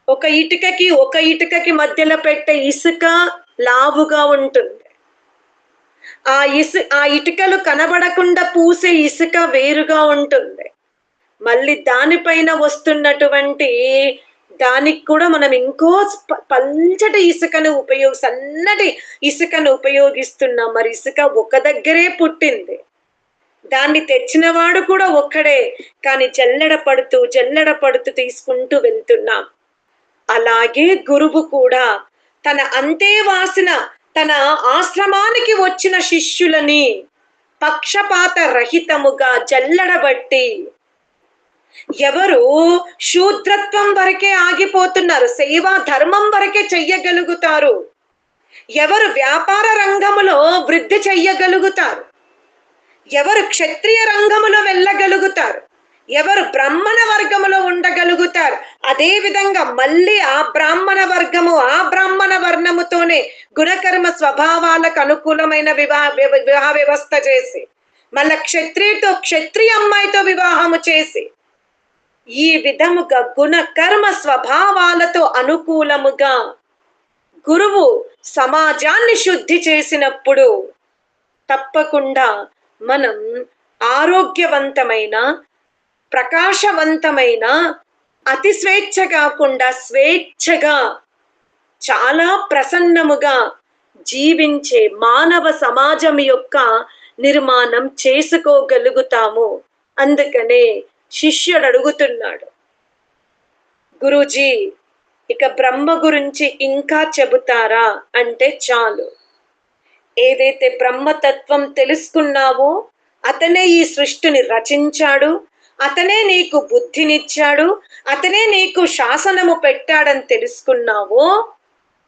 ఒక ఇటుకకి మధ్యలో పెట్టే ఇసుక లావుగా ఉంటుంది. ఆ ఇటుకలు కనబడకుండా పూసే ఇసుక వేరుగా ఉంటుంది. మళ్ళీ దానిపైన వస్తున్నటువంటి దానికి కూడా మనం ఇంకో పల్చటి ఇసుకను సన్నటి ఇసుకను ఉపయోగిస్తున్నాం. మరి ఇసుక ఒక దగ్గరే పుట్టింది, దాన్ని తెచ్చినవాడు కూడా ఒక్కడే, కానీ జల్లెడ పడుతూ తీసుకుంటూ వెళ్తున్నాం. అలాగే గురువు కూడా తన అంతేవాసిన తన ఆశ్రమానికి వచ్చిన శిష్యులని పక్షపాత రహితముగా జల్లెడబట్టి, ఎవరు శూద్రత్వం వరకే ఆగిపోతున్నారు, సేవా ధర్మం వరకే చెయ్యగలుగుతారు, ఎవరు వ్యాపార రంగములో వృద్ధి చెయ్యగలుగుతారు, ఎవరు క్షత్రియ రంగములో వెళ్ళగలుగుతారు, ఎవరు బ్రాహ్మణ వర్గములో ఉండగలుగుతారు, అదే విధంగా మళ్ళీ ఆ బ్రాహ్మణ వర్ణముతోనే గుణకర్మ స్వభావాలకు అనుకూలమైన వివాహ వ్యవస్థ చేసి, మళ్ళా క్షత్రియ అమ్మాయితో వివాహము చేసి, ఈ విధముగా గుణకర్మ స్వభావాలతో అనుకూలముగా గురువు సమాజాన్ని శుద్ధి చేసినప్పుడు తప్పకుండా మనం ఆరోగ్యవంతమైన, ప్రకాశవంతమైన, అతి స్వేచ్ఛ కాకుండా స్వేచ్ఛగా చాలా ప్రసన్నముగా జీవించే మానవ సమాజం యొక్క నిర్మాణం చేసుకోగలుగుతాము. అందుకనే శిష్యుడు అడుగుతున్నాడు, గురూజీ ఇక బ్రహ్మ గురించి ఇంకా చెబుతారా అంటే చాలు. ఏదైతే బ్రహ్మతత్వం తెలుసుకున్నావో అతనే ఈ సృష్టిని రచించాడు, అతనే నీకు బుద్ధినిచ్చాడు, అతనే నీకు శాసనము పెట్టాడని తెలుసుకున్నావో,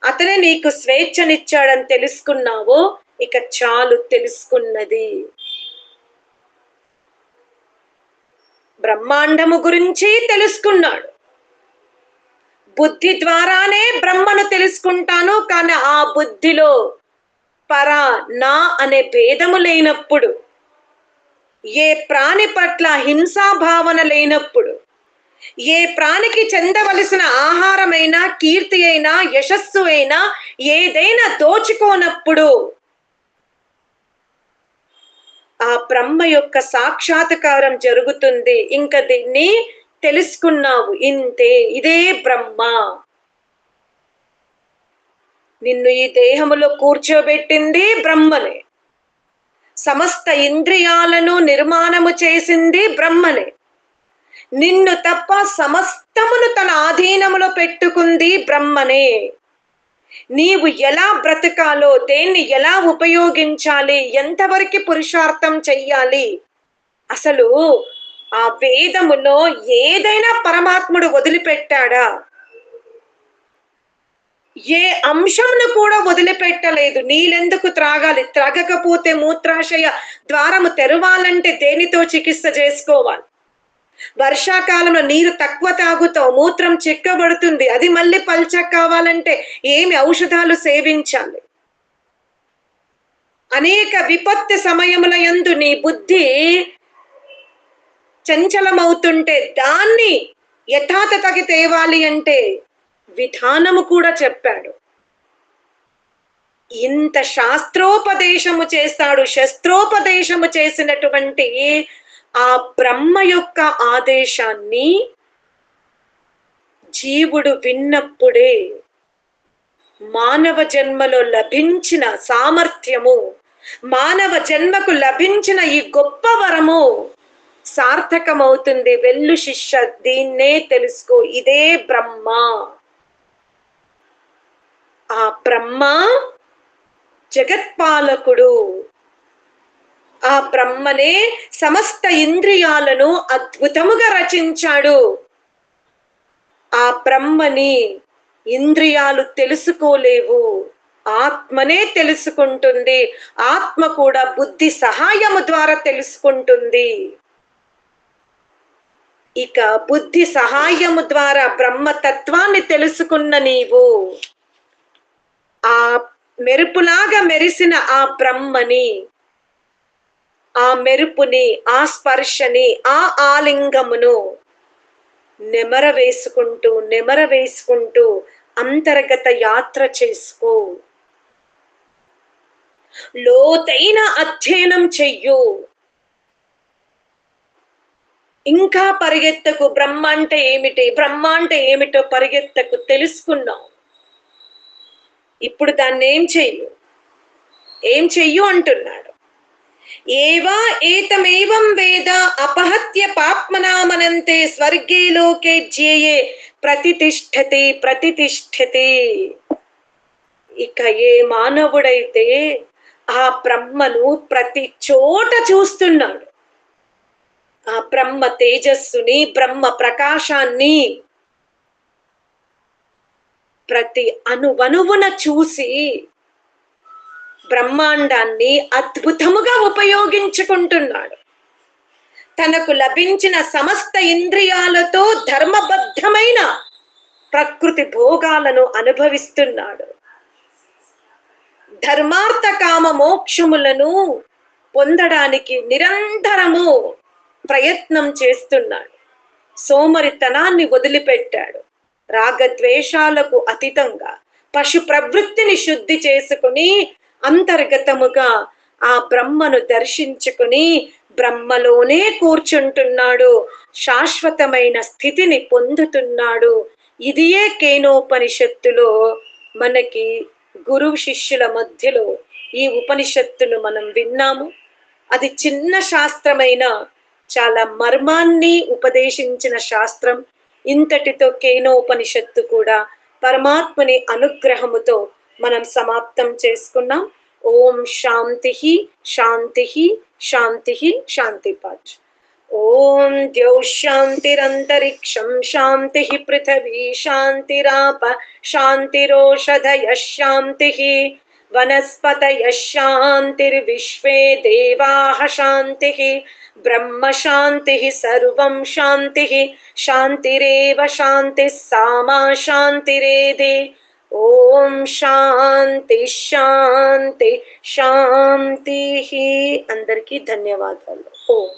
అతనే నీకు స్వేచ్ఛనిచ్చాడని తెలుసుకున్నావో, ఇక చాలు తెలుసుకున్నది. బ్రహ్మాండము గురించి తెలుసుకున్నాడు. బుద్ధి ద్వారానే బ్రహ్మను తెలుసుకుంటాను, కానీ ఆ బుద్ధిలో పర నా అనే భేదము లేనప్పుడు, ఏ ప్రాణి పట్ల హింసా భావన లేనప్పుడు, ఏ ప్రాణికి చెందవలసిన ఆహారమైనా, కీర్తి అయినా, యశస్సు అయినా ఏదైనా దోచుకోనప్పుడు ఆ బ్రహ్మ యొక్క సాక్షాత్కారం జరుగుతుంది. ఇంకా దీన్ని తెలుసుకున్నావు, ఇంతే, ఇదే బ్రహ్మ. నిన్ను ఈ దేహములో కూర్చోబెట్టింది బ్రహ్మనే, సమస్త ఇంద్రియాలను నిర్మాణము చేసింది బ్రహ్మనే, నిన్ను తప్ప సమస్తమును తన ఆధీనములో పెట్టుకుంది బ్రహ్మనే. నీవు ఎలా బ్రతకాలో, దేన్ని ఎలా ఉపయోగించాలి, ఎంతవరకు పురుషార్థం చెయ్యాలి, అసలు ఆ వేదములో ఏదైనా పరమాత్ముడు వదిలిపెట్టాడా? ఏ అంశంను కూడా వదిలిపెట్టలేదు. నీళ్ళెందుకు త్రాగాలి? త్రాగకపోతే మూత్రాశయ ద్వారము తెరవాలంటే దేనితో చికిత్స చేసుకోవాలి? వర్షాకాలంలో నీరు తక్కువ తాగుతావు, మూత్రం చిక్కబడుతుంది, అది మళ్ళీ పల్చ కావాలంటే ఏమి ఔషధాలు సేవించాలి? అనేక విపత్తు సమయముల యందు నీ బుద్ధి చంచలమవుతుంటే దాన్ని యథాతథకి తేవాలి అంటే విధానము కూడా చెప్పాడు. ఇంత శాస్త్రోపదేశము చేస్తాడు. శస్త్రోపదేశము చేసినటువంటి ఆ బ్రహ్మ యొక్క ఆదేశాన్ని జీవుడు విన్నప్పుడే మానవ జన్మలో లభించిన సామర్థ్యము, మానవ జన్మకు లభించిన ఈ గొప్ప వరము సార్థకమవుతుంది. వెళ్ళు శిష్య, దీన్నే తెలుసుకో, ఇదే బ్రహ్మ. ఆ బ్రహ్మ జగత్పాలకుడు. ఆ బ్రహ్మనే సమస్త ఇంద్రియాలను అద్భుతముగా రచించాడు. ఆ బ్రహ్మని ఇంద్రియాలు తెలుసుకోలేవు, ఆత్మనే తెలుసుకుంటుంది. ఆత్మ కూడా బుద్ధి సహాయము ద్వారా తెలుసుకుంటుంది. ఇక బుద్ధి సహాయము ద్వారా బ్రహ్మతత్వాన్ని తెలుసుకున్న నీవు ఆ మెరుపులాగా మెరిసిన ఆ బ్రహ్మని, ఆ మెరుపుని, ఆ స్పర్శని, ఆ ఆలింగమును నెమర వేసుకుంటూ అంతర్గత యాత్ర చేసుకో, లోతైన అధ్యయనం చెయ్యు. ఇంకా పరిగెత్తకు, బ్రహ్మ అంటే ఏమిటి, బ్రహ్మ అంటే ఏమిటో పరిగెత్తకు, తెలుసుకున్నావు. ఇప్పుడు దాన్ని ఏం చెయ్యు అంటున్నాడు. ఏవా ఏతమేవం వేద అపహత్య పాప్మనామనంతే స్వర్గే లోకే జ్యేయే ప్రతితిష్ఠతి ప్రతితిష్ఠతి. ఇక ఏ మానవుడైతే ఆ బ్రహ్మను ప్రతి చోట చూస్తున్నాడు, ఆ బ్రహ్మ తేజస్సుని, బ్రహ్మ ప్రకాశాన్ని ప్రతి అణువణువున చూసి బ్రహ్మాండాన్ని అద్భుతముగా ఉపయోగించుకుంటున్నాడు. తనకు లభించిన సమస్త ఇంద్రియాలతో ధర్మబద్ధమైన ప్రకృతి భోగాలను అనుభవిస్తున్నాడు. ధర్మార్థ కామ మోక్షములను పొందడానికి నిరంతరము ప్రయత్నం చేస్తున్నాడు. సోమరితనాన్ని వదిలిపెట్టాడు. రాగద్వేషాలకు అతీతంగా పశు ప్రవృత్తిని శుద్ధి చేసుకుని అంతర్గతముగా ఆ బ్రహ్మను దర్శించుకుని బ్రహ్మలోనే కూర్చుంటున్నాడు, శాశ్వతమైన స్థితిని పొందుతున్నాడు. ఇదియే కేనోపనిషత్తులో మనకి గురువు శిష్యుల మధ్యలో ఈ ఉపనిషత్తును మనం విన్నాము. అది చిన్న శాస్త్రమైన చాలా మర్మాన్ని ఉపదేశించిన శాస్త్రం. ఇంతటితో కేనోపనిషత్తు కూడా పరమాత్మని అనుగ్రహముతో మనం సమాప్తం చేసుకున్నాం. ఓం శాంతి శాంతి శాంతి శాంతి పాచ్. ఓం ద్యౌ శాంతిరంతరిక్షం శాంతి పృథివీ శాంతిరాప శాంతిరోషధయ శాంతి వనస్పతయ శాంతిర్విశ్వే దేవాః శాంతి బ్రహ్మ శాంతి సర్వం శాంతి శాంతిరేవ శాంతి సామా శాంతిరేధి. ఓం శాంతి శాంతి శాంతి. అందరికీ ధన్యవాదాలు. ఓం.